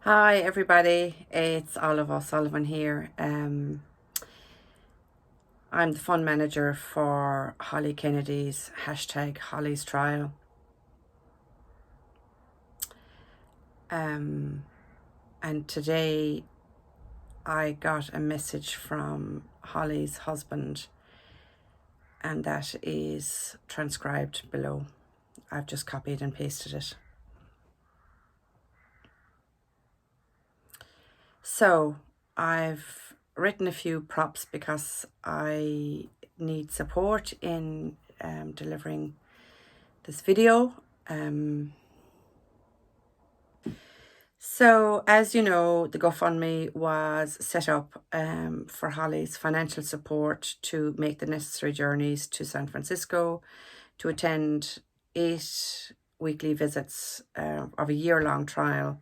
Hi everybody, it's Olive O'Sullivan here. I'm the fund manager for Holly Kennedy's #Holly's Trial. And today I got a message from Holly's husband, and that is transcribed below. I've just copied and pasted it. So I've written a few props because I need support in delivering this video. So as you know, the GoFundMe was set up for Holly's financial support to make the necessary journeys to San Francisco to attend 8 weekly visits of a year-long trial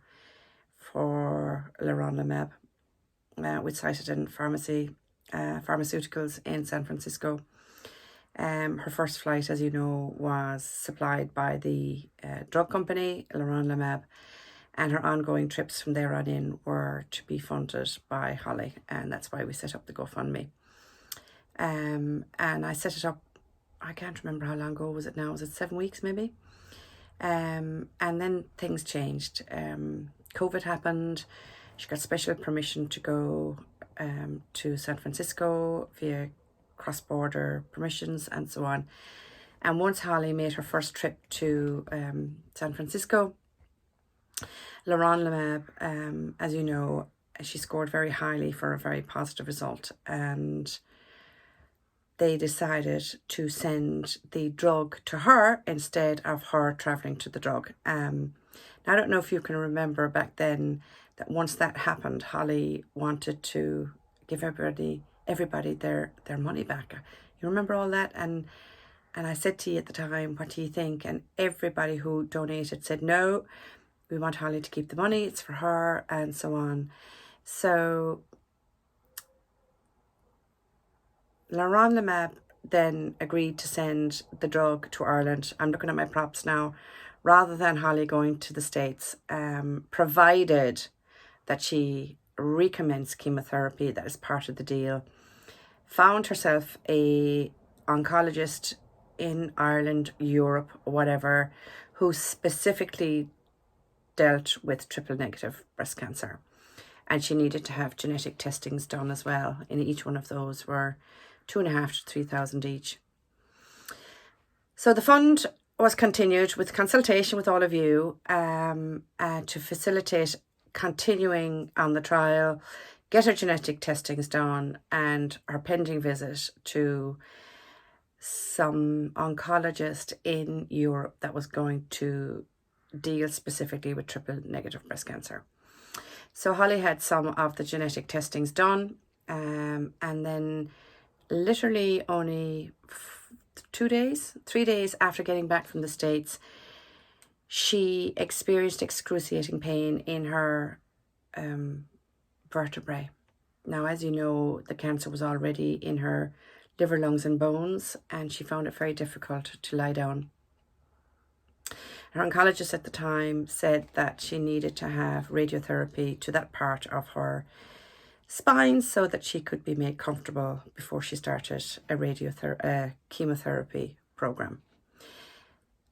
for leronlimab, which cited in pharmaceuticals in San Francisco. Her first flight, as you know, was supplied by the drug company, leronlimab, and her ongoing trips from there on in were to be funded by Holly, and that's why we set up the GoFundMe. And I set it up, I can't remember how long ago was it now, was it 7 weeks maybe? And then things changed. COVID happened. She got special permission to go to San Francisco via cross-border permissions and so on. And once Holly made her first trip to San Francisco, leronlimab, as you know, she scored very highly for a very positive result, and they decided to send the drug to her instead of her traveling to the drug. Now, I don't know if you can remember back then that once that happened, Holly wanted to give everybody their money back. You remember all that? And I said to you at the time, what do you think? And everybody who donated said, no, we want Holly to keep the money, it's for her, and so on. So leronlimab then agreed to send the drug to Ireland. I'm looking at my props now, rather than Holly going to the States, provided that she recommence chemotherapy. That is part of the deal. Found herself a oncologist in Ireland, Europe, whatever, who specifically dealt with triple-negative breast cancer. And she needed to have genetic testings done as well. In each one of those were 2,500 to 3,000 each. So the fund was continued with consultation with all of you to facilitate continuing on the trial, get her genetic testings done, and her pending visit to some oncologist in Europe that was going to deal specifically with triple-negative breast cancer. So Holly had some of the genetic testings done, and then literally only 3 days after getting back from the States, she experienced excruciating pain in her vertebrae. Now, as you know, the cancer was already in her liver, lungs and bones, and she found it very difficult to lie down. Her oncologist at the time said that she needed to have radiotherapy to that part of her spine so that she could be made comfortable before she started a chemotherapy program.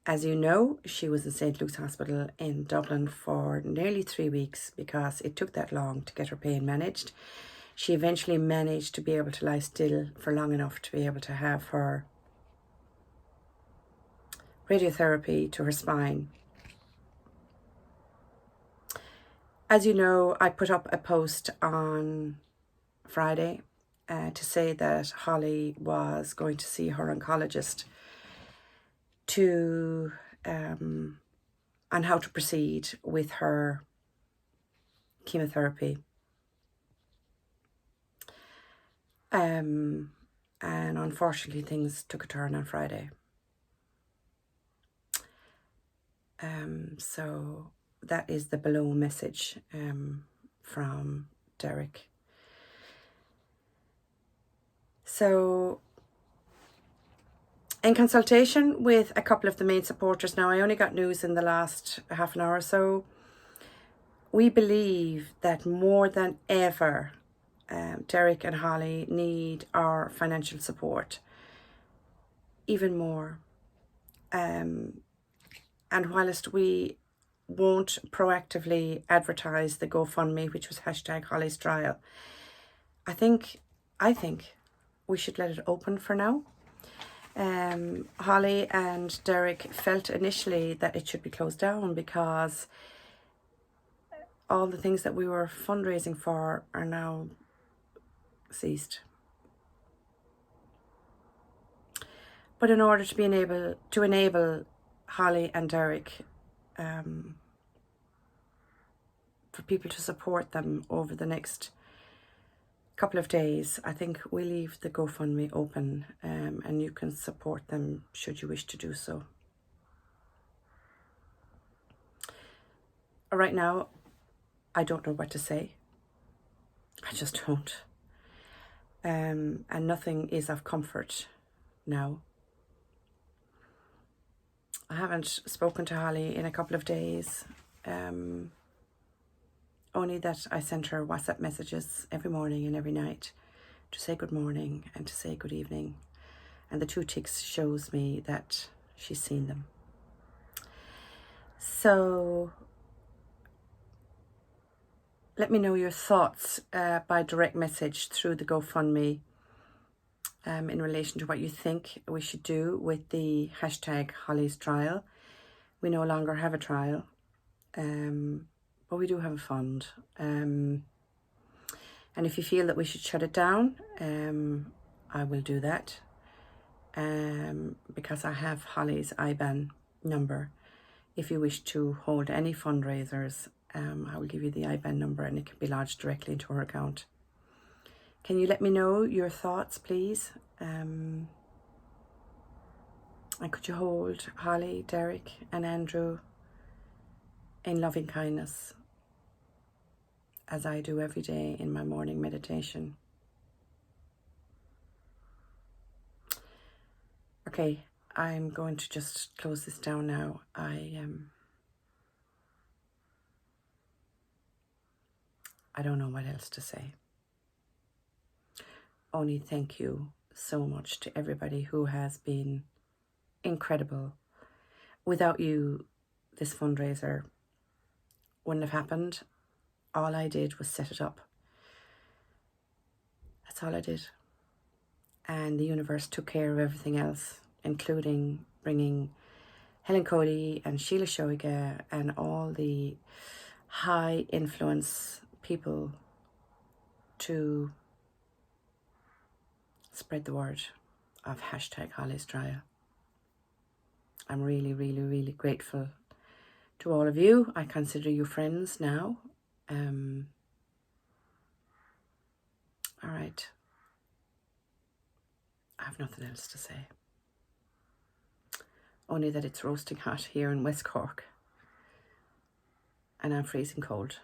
As you know, she was in St. Luke's Hospital in Dublin for nearly 3 weeks because it took that long to get her pain managed. She eventually managed to be able to lie still for long enough to be able to have her radiotherapy to her spine. As you know, I put up a post on Friday to say that Holly was going to see her oncologist on how to proceed with her chemotherapy. And unfortunately, things took a turn on Friday. So that is the below message from Derek. So in consultation with a couple of the main supporters, now I only got news in the last half an hour or so, we believe that more than ever, Derek and Holly need our financial support even more. And whilst we won't proactively advertise the GoFundMe, which was #Holly's trial, I think we should let it open for now. Holly and Derek felt initially that it should be closed down because all the things that we were fundraising for are now ceased. But in order to enable Holly and Derek, for people to support them over the next couple of days, I think we leave the GoFundMe open, and you can support them should you wish to do so. Right now, I don't know what to say. I just don't. And nothing is of comfort now. I haven't spoken to Holly in a couple of days. Only that I sent her WhatsApp messages every morning and every night to say good morning and to say good evening. And the 2 ticks shows me that she's seen them. So let me know your thoughts by direct message through the GoFundMe in relation to what you think we should do with the #Holly's trial. We no longer have a trial, but we do have a fund. And if you feel that we should shut it down, I will do that, because I have Holly's IBAN number. If you wish to hold any fundraisers, I will give you the IBAN number and it can be lodged directly into her account. Can you let me know your thoughts, please? And could you hold Holly, Derek and Andrew in loving kindness, as I do every day in my morning meditation? Okay, I'm going to just close this down now. I don't know what else to say. Only thank you so much to everybody who has been incredible. Without you, this fundraiser wouldn't have happened. All I did was set it up. That's all I did. And the universe took care of everything else, including bringing Helen Cody and Sheila Shoiga and all the high influence people to spread the word of #Holly's trial. I'm really, really, really grateful to all of you. I consider you friends now. All right. I have nothing else to say. Only that it's roasting hot here in West Cork and I'm freezing cold.